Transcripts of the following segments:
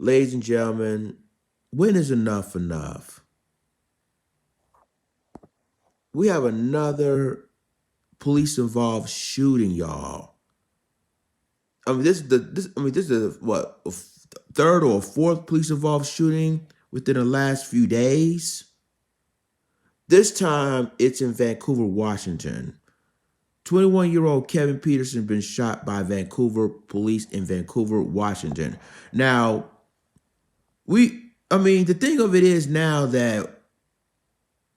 Ladies and gentlemen, when is enough enough? We have another police involved shooting, y'all. This is what third or fourth police involved shooting within the last few days. This time it's in Vancouver, Washington. 21-year-old Kevin Peterson been shot by Vancouver police in Vancouver, Washington. Now, the thing of it is now that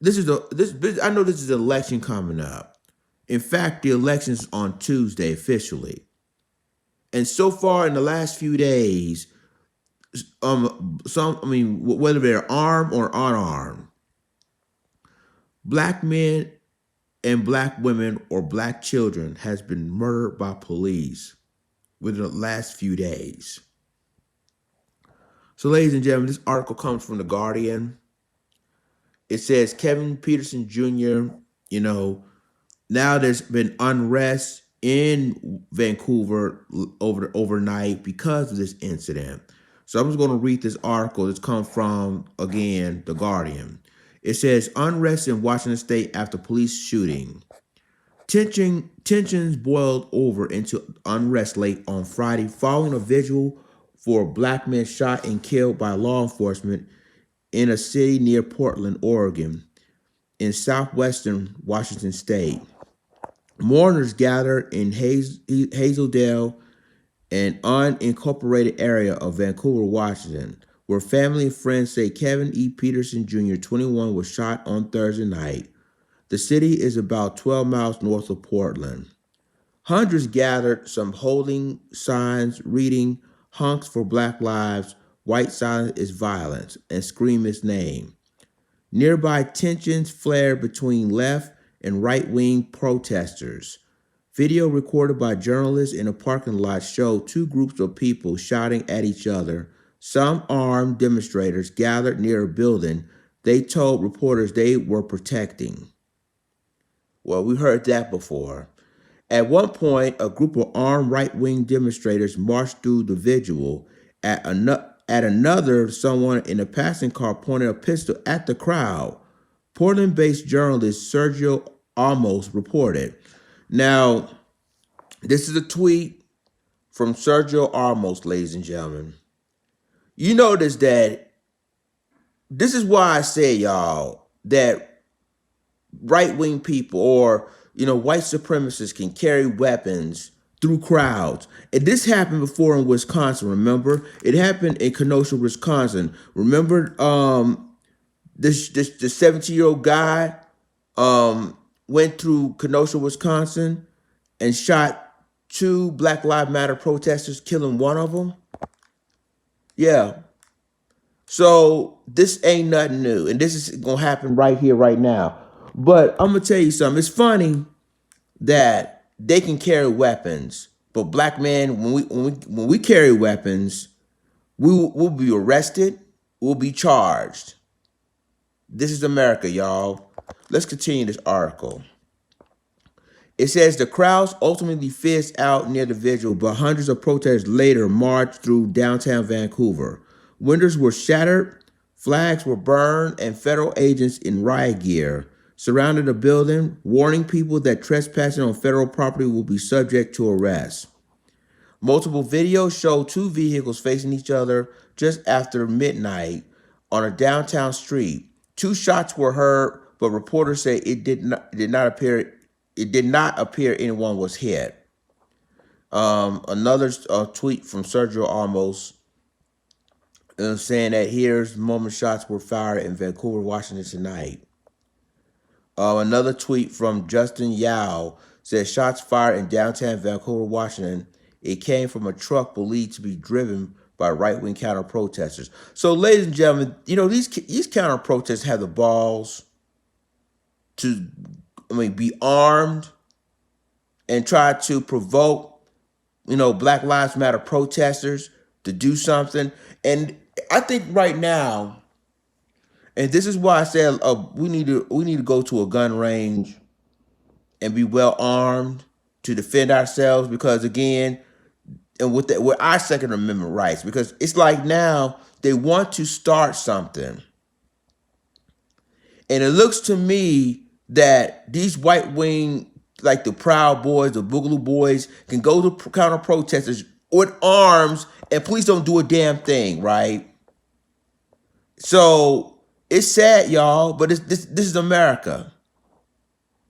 I know this is an election coming up. In fact, the election's on Tuesday officially. And so far in the last few days, whether they're armed or unarmed, black men and black women or black children has been murdered by police within the last few days. So, ladies and gentlemen, this article comes from The Guardian. It says Kevin Peterson Jr., now there's been unrest in Vancouver overnight because of this incident. So I'm just going to read this article. It's come from, again, The Guardian. It says, unrest in Washington State after police shooting. Tensions boiled over into unrest late on Friday following a vigil for a black man shot and killed by law enforcement in a city near Portland, Oregon, in southwestern Washington State. Mourners gathered in Hazeldale, an unincorporated area of Vancouver, Washington, where family and friends say Kevin E. Peterson Jr., 21, was shot on Thursday night. The city is about 12 miles north of Portland. Hundreds gathered, some holding signs reading, "Honks for Black Lives, White Silence is Violence," and scream his name. Nearby tensions flared between left and right-wing protesters. Video recorded by journalists in a parking lot showed two groups of people shouting at each other. Some armed demonstrators gathered near a building they told reporters they were protecting. Well, we heard that before. At one point, a group of armed right-wing demonstrators marched through the vigil. At another, someone in a passing car pointed a pistol at the crowd. Portland-based journalist Sergio Amos reported. Now, this is a tweet from Sergio Amos, ladies and gentlemen. You notice that this is why I say, y'all, that right-wing people or, white supremacists can carry weapons through crowds. And this happened before in Wisconsin, remember? It happened in Kenosha, Wisconsin. Remember this 17-year-old guy went through Kenosha, Wisconsin and shot two Black Lives Matter protesters, killing one of them? Yeah. So this ain't nothing new. And this is going to happen right here, right now. But I'm going to tell you something. It's funny that they can carry weapons, but black men, when we carry weapons, we'll be arrested, we'll be charged. This is America, y'all. Let's continue this article. It says the crowds ultimately fizzed out near the vigil, but hundreds of protesters later marched through downtown Vancouver. Windows were shattered, flags were burned, and federal agents in riot gear surrounded the building, warning people that trespassing on federal property will be subject to arrest. Multiple videos show two vehicles facing each other just after midnight on a downtown street. Two shots were heard, but reporters say it did not appear anyone was hit. Another tweet from Sergio Amos saying that here's the moment shots were fired in Vancouver, Washington tonight. Another tweet from Justin Yao says shots fired in downtown Vancouver, Washington. It came from a truck believed to be driven by right-wing counter-protesters. So, ladies and gentlemen, these counter-protesters have the balls to, be armed and try to provoke, Black Lives Matter protesters to do something. And I think right now, and this is why I said we need to go to a gun range and be well armed to defend ourselves, because again, and with our Second Amendment rights, because it's like now they want to start something. And it looks to me that these white wing, like the Proud Boys, the Boogaloo Boys, can go to counter protesters with arms and police don't do a damn thing, right? So it's sad, y'all, but this is America.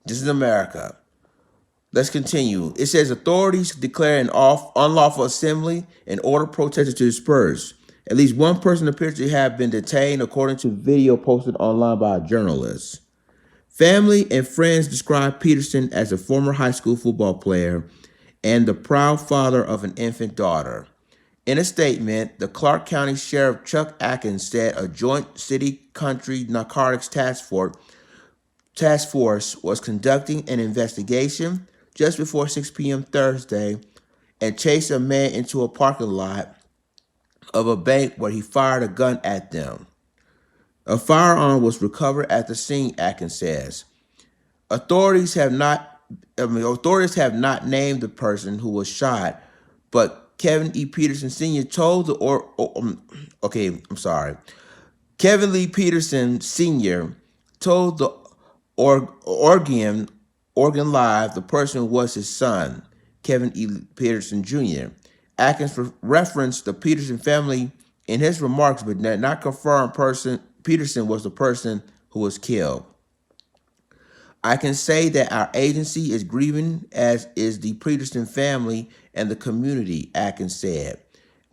This is America. Let's continue. It says authorities declare an unlawful assembly and order protesters to disperse. At least one person appears to have been detained, according to video posted online by a journalist. Family and friends describe Peterson as a former high school football player and the proud father of an infant daughter. In a statement, the Clark County Sheriff Chuck Atkins said a joint city-country narcotics task force was conducting an investigation just before 6 p.m. Thursday and chased a man into a parking lot of a bank where he fired a gun at them. A firearm was recovered at the scene, Atkins says. Authorities have not named the person who was shot, but Kevin E. Peterson Sr. told Kevin Lee Peterson Sr. told the Oregon Live the person was his son, Kevin E. Peterson Jr. Atkins referenced the Peterson family in his remarks, but did not confirm Peterson was the person who was killed. I can say that our agency is grieving, as is the Peterson family and the community, Atkins said.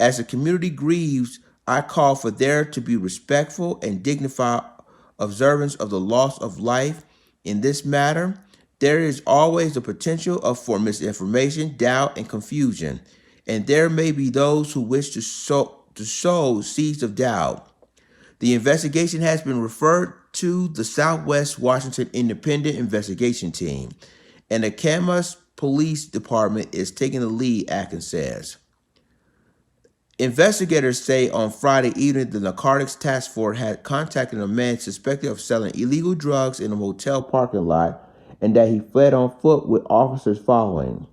As the community grieves, I call for there to be respectful and dignified observance of the loss of life. In this matter, there is always the potential for misinformation, doubt, and confusion, and there may be those who wish to sow seeds of doubt. The investigation has been referred to the Southwest Washington Independent Investigation Team, and the Camas Police Department is taking the lead, Atkins says. Investigators say on Friday evening the Narcotics Task Force had contacted a man suspected of selling illegal drugs in a motel parking lot and that he fled on foot with officers following.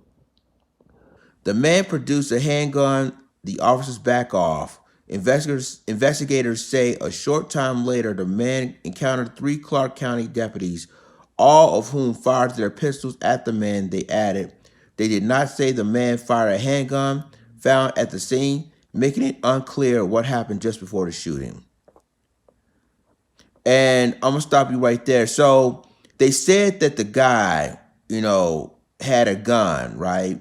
The man produced a handgun. The officers back off. Investigators say a short time later, the man encountered 3 Clark County deputies, all of whom fired their pistols at the man. They added, they did not say the man fired a handgun found at the scene, making it unclear what happened just before the shooting. And I'm going to stop you right there. So they said that the guy, had a gun, right?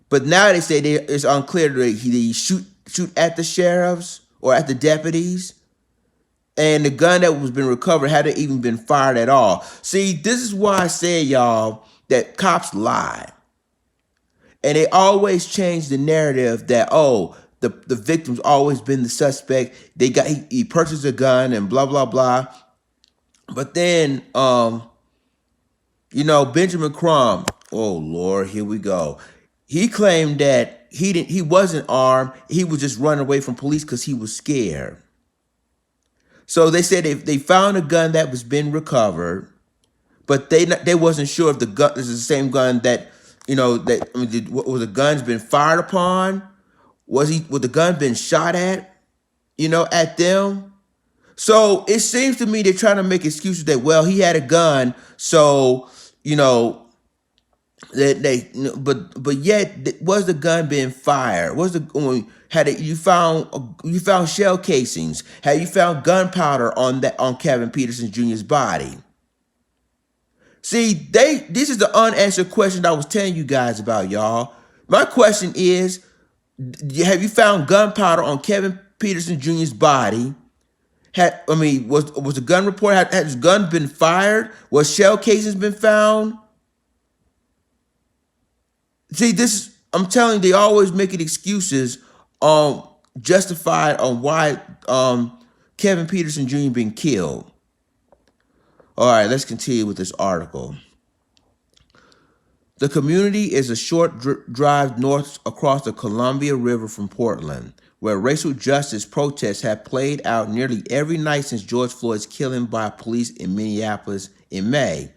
But now they say it's unclear that he shoot at the sheriffs or at the deputies. And the gun that was been recovered hadn't even been fired at all. See, this is why I say, y'all, that cops lie. And they always change the narrative that, the victim's always been the suspect. He purchased a gun and blah, blah, blah. But then, Benjamin Crumb, oh Lord, here we go. He claimed that he wasn't armed. He was just running away from police because he was scared. So they said they found a gun that was been recovered, but they wasn't sure if the gun is the same gun that was the gun's been fired upon? Was the gun been shot at? At them? So it seems to me they're trying to make excuses that, well, he had a gun, so but yet was the gun being fired? You found shell casings? Had you found gunpowder on Kevin Peterson Jr.'s body? See, this is the unanswered question I was telling you guys about, y'all. My question is, have you found gunpowder on Kevin Peterson Jr.'s body? Was the gun report, had his gun been fired? Was shell casings been found? See, I'm telling you, they always making excuses justified on why Kevin Peterson Jr. been killed. All right, let's continue with this article. The community is a short drive north across the Columbia River from Portland, where racial justice protests have played out nearly every night since George Floyd's killing by police in Minneapolis in May.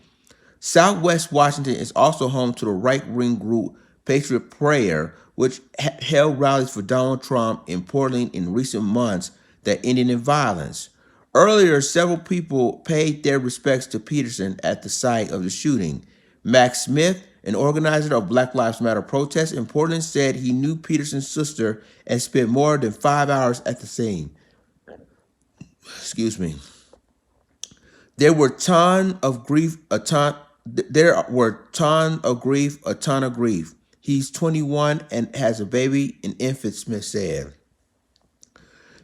Southwest Washington is also home to the right-wing group Patriot Prayer, which held rallies for Donald Trump in Portland in recent months that ended in violence. Earlier, several people paid their respects to Peterson at the site of the shooting. Max Smith, an organizer of Black Lives Matter protests in Portland, said he knew Peterson's sister and spent more than 5 hours at the scene. Excuse me. There were a ton of grief. He's 21 and has a baby, an infant, Smith said.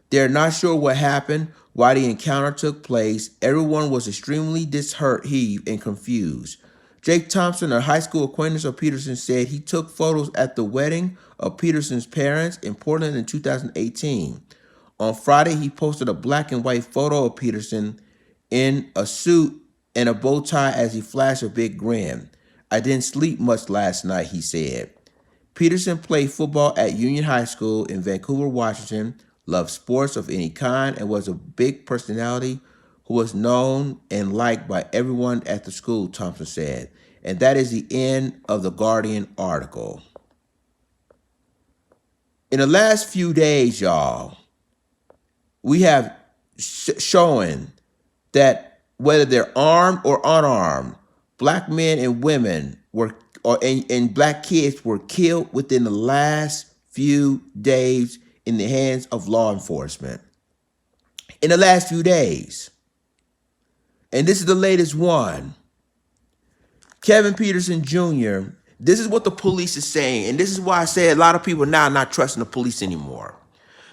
They're not sure what happened, why the encounter took place. Everyone was extremely disheartened and confused. Jake Thompson, a high school acquaintance of Peterson, said he took photos at the wedding of Peterson's parents in Portland in 2018. On Friday, he posted a black and white photo of Peterson in a suit and a bow tie as he flashed a big grin. I didn't sleep much last night, he said. Peterson played football at Union High School in Vancouver, Washington, loved sports of any kind, and was a big personality who was known and liked by everyone at the school, Thompson said. And that is the end of the Guardian article. In the last few days, y'all, we have showing that whether they're armed or unarmed, black men and women and black kids were killed within the last few days in the hands of law enforcement. In the last few days. And this is the latest one. Kevin Peterson Jr., this is what the police is saying. And this is why I say a lot of people now are not trusting the police anymore.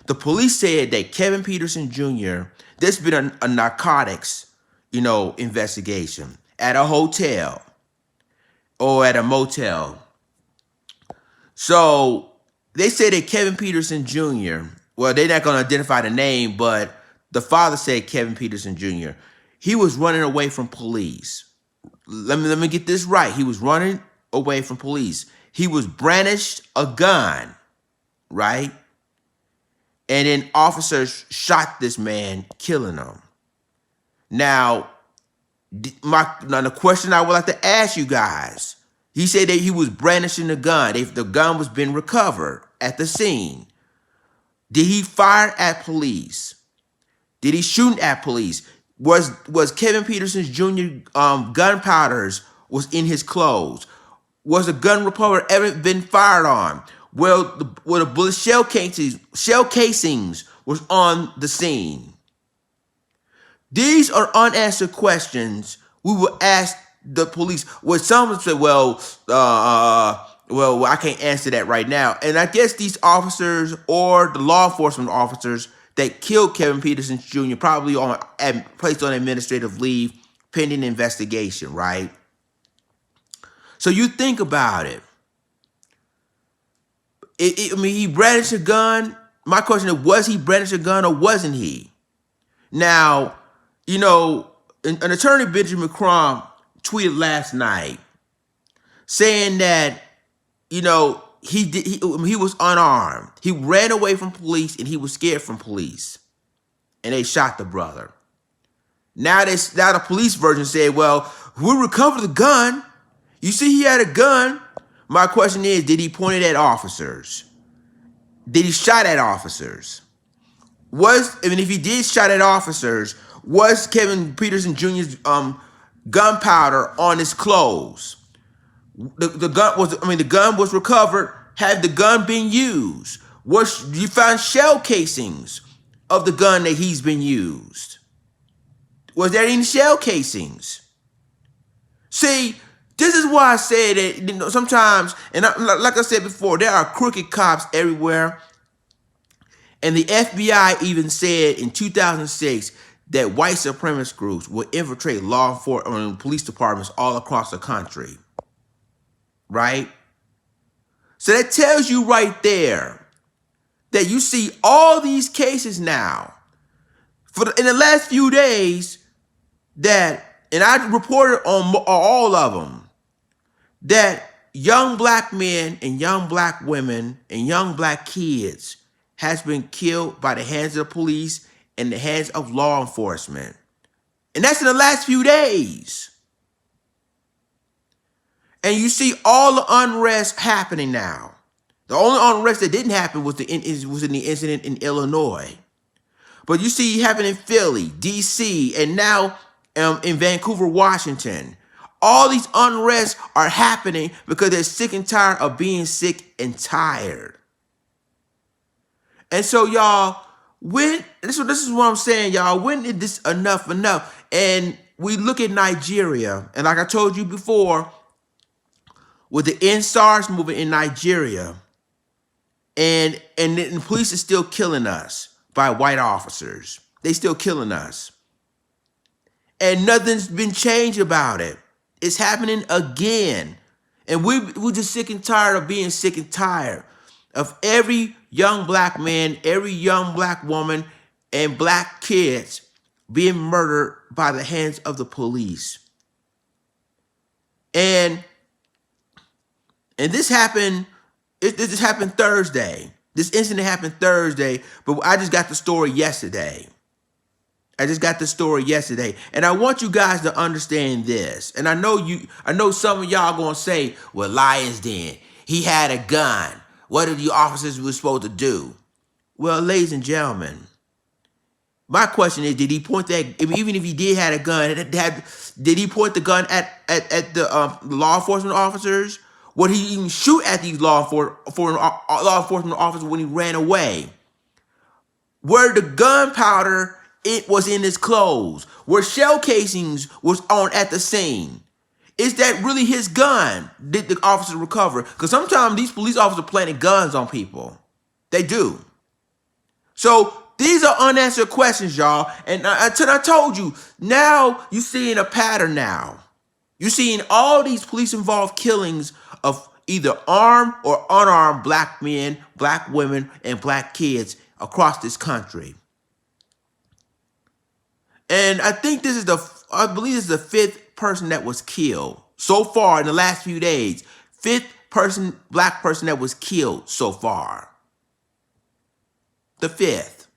The police said that Kevin Peterson Jr., there's been a narcotics, investigation at a hotel or at a motel. So they say that Kevin Peterson Jr., well, they're not going to identify the name, but the father said Kevin Peterson Jr., he was running away from police. Let me get this right. He was running away from police. He was brandished a gun, right? And then officers shot this man, killing him. Now the question I would like to ask you guys, he said that he was brandishing the gun. If the gun was being recovered at the scene, did he fire at police? Did he shoot at police? Was Kevin Peterson Jr. Gunpowders was in his clothes? Was a gun revolver ever been fired on? Well, the bullet shell casings was on the scene. These are unanswered questions we will ask the police. Well, someone said, well, I can't answer that right now. And I guess these officers or the law enforcement officers that killed Kevin Peterson Jr. probably placed on administrative leave pending investigation, right? So you think about it. He brandished a gun. My question is, was he brandished a gun or wasn't he? Now, an attorney, Benjamin Crump, tweeted last night saying that, he was unarmed. He ran away from police and he was scared from police. And they shot the brother. Now the police version said, well, we recovered the gun. You see, he had a gun. My question is, did he point it at officers? Did he shot at officers? If he did shot at officers, was Kevin Peterson Jr.'s gunpowder on his clothes? The gun was recovered. Had the gun been used? You found shell casings of the gun that he's been used? Was there any shell casings? See, this is why I say that sometimes, and like I said before, there are crooked cops everywhere. And the FBI even said in 2006 that white supremacist groups will infiltrate law enforcement police departments all across the country. Right? So that tells you right there that you see all these cases now in the last few days and I reported on all of them, that young black men and young black women and young black kids has been killed by the hands of the police and the hands of law enforcement. And that's in the last few days. And you see all the unrest happening now. The only unrest that didn't happen was in the incident in Illinois. But you see it happened in Philly, D.C., and now in Vancouver, Washington. All these unrests are happening because they're sick and tired of being sick and tired. And so, y'all, this is what I'm saying, y'all. When is this enough? And we look at Nigeria, and like I told you before, with the EndSARS movement in Nigeria, and the police is still killing us by white officers. They still killing us. And nothing's been changed about it. It's happening again. And we're just sick and tired of being sick and tired of every young black man, every young black woman, and black kids being murdered by the hands of the police. And this happened, this happened Thursday. This incident happened Thursday, but I just got the story yesterday. And I want you guys to understand this. And I know some of y'all gonna say, well, Lyons Den, he had a gun. What are the officers were supposed to do? Well, ladies and gentlemen, my question is, did he point that, even if he did have a gun, did he point the gun at the law enforcement officers? Would he even shoot at these law enforcement officers when he ran away? Where the gunpowder, it was in his clothes. Where shell casings was on at the scene. Is that really his gun? Did the officer recover? Because sometimes these police officers are planting guns on people. They do. So these are unanswered questions, y'all. And I told you, now you're seeing a pattern now. You're seeing all these police-involved killings of either armed or unarmed black men, black women, and black kids across this country. And I think I believe this is the fifth person that was killed so far in the last few days. Fifth black person that was killed so far. The fifth.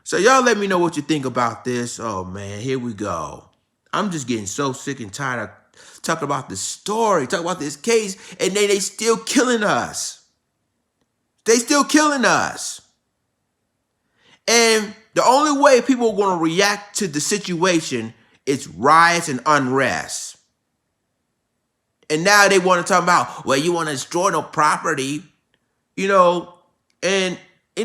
So y'all let me know what you think about this. Oh man, here we go. I'm just getting so sick and tired of talking about this story, talking about this case, and they still killing us. They still killing us. And the only way people are going to react to the situation is riots and unrest. And now they want to talk about, well, you want to destroy no property, and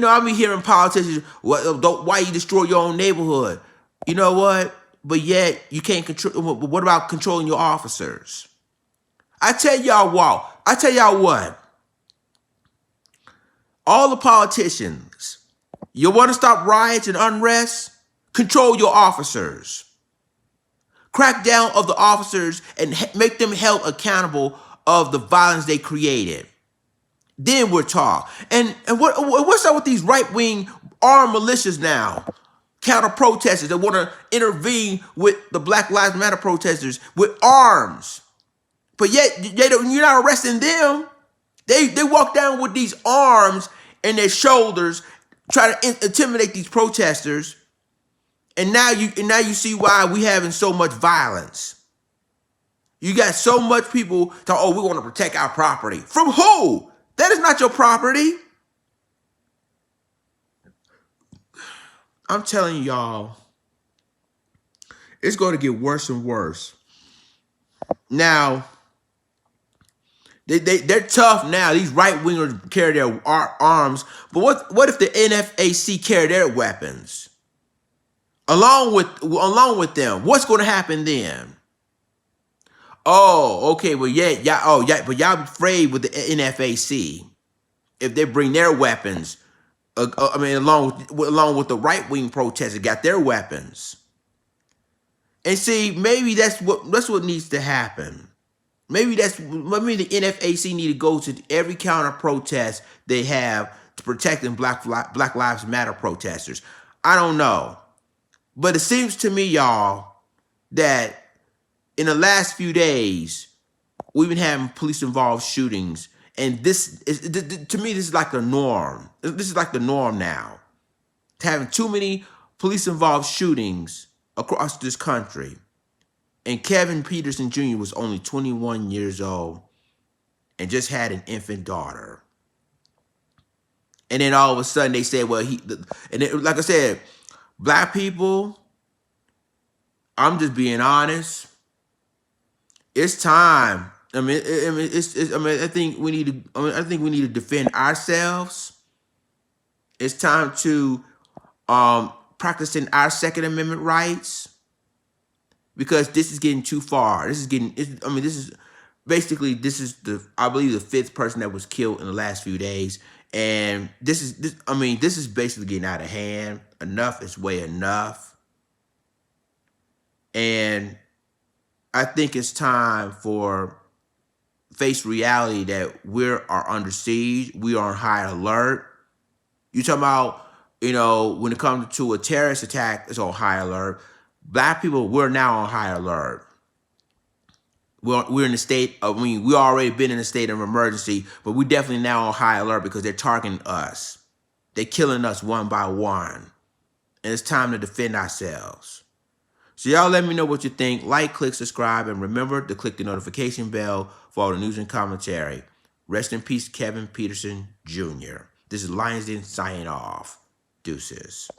I'll be hearing politicians, why you destroy your own neighborhood? You know what? But yet you can't control. What about controlling your officers? I tell y'all what. All the politicians, you want to stop riots and unrest? Control your officers. Crack down of the officers and make them held accountable of the violence they created. Then we'll talk. And what's up with these right-wing armed militias now? Counter-protesters that want to intervene with the Black Lives Matter protesters with arms. But yet you're not arresting them. They walk down with these arms in their shoulders, try to intimidate these protesters. And now you see why we having so much violence. You got so much people talk, oh, we want to protect our property. From who? That is not your property. I'm telling y'all, it's going to get worse and worse. Now, they're tough now. These right-wingers carry their arms. But what if the NFAC carry their weapons? Along with them, what's going to happen then? Oh, okay. Well, but y'all be afraid with the NFAC if they bring their weapons. Along with the right-wing protesters, got their weapons. And see, maybe that's what needs to happen. Maybe the NFAC need to go to every counter protest they have to protecting Black Lives Matter protesters. I don't know. But it seems to me, y'all, that in the last few days, we've been having police-involved shootings. And to me, this is like the norm. This is like the norm now. Having too many police-involved shootings across this country. And Kevin Peterson Jr. was only 21 years old. and just had an infant daughter. And then all of a sudden they said, well, like I said, black people, I'm just being honest. It's time. I think we need to. I think we need to defend ourselves. It's time to practicing our Second Amendment rights, because this is getting too far. This is getting. This is basically this is I believe the 5th person that was killed in the last few days, and this is basically getting out of hand. Enough is way enough, and I think it's time for face reality that we are under siege. We are on high alert. You talking about, when it comes to a terrorist attack, it's on high alert. Black people, we're now on high alert. We're in a state of, we already been in a state of emergency, but we definitely now on high alert because they're targeting us. They're killing us one by one. And it's time to defend ourselves. So y'all let me know what you think. Like, click, subscribe, and remember to click the notification bell for all the news and commentary. Rest in peace, Kevin Peterson Jr. This is Lions Den signing off. Deuces.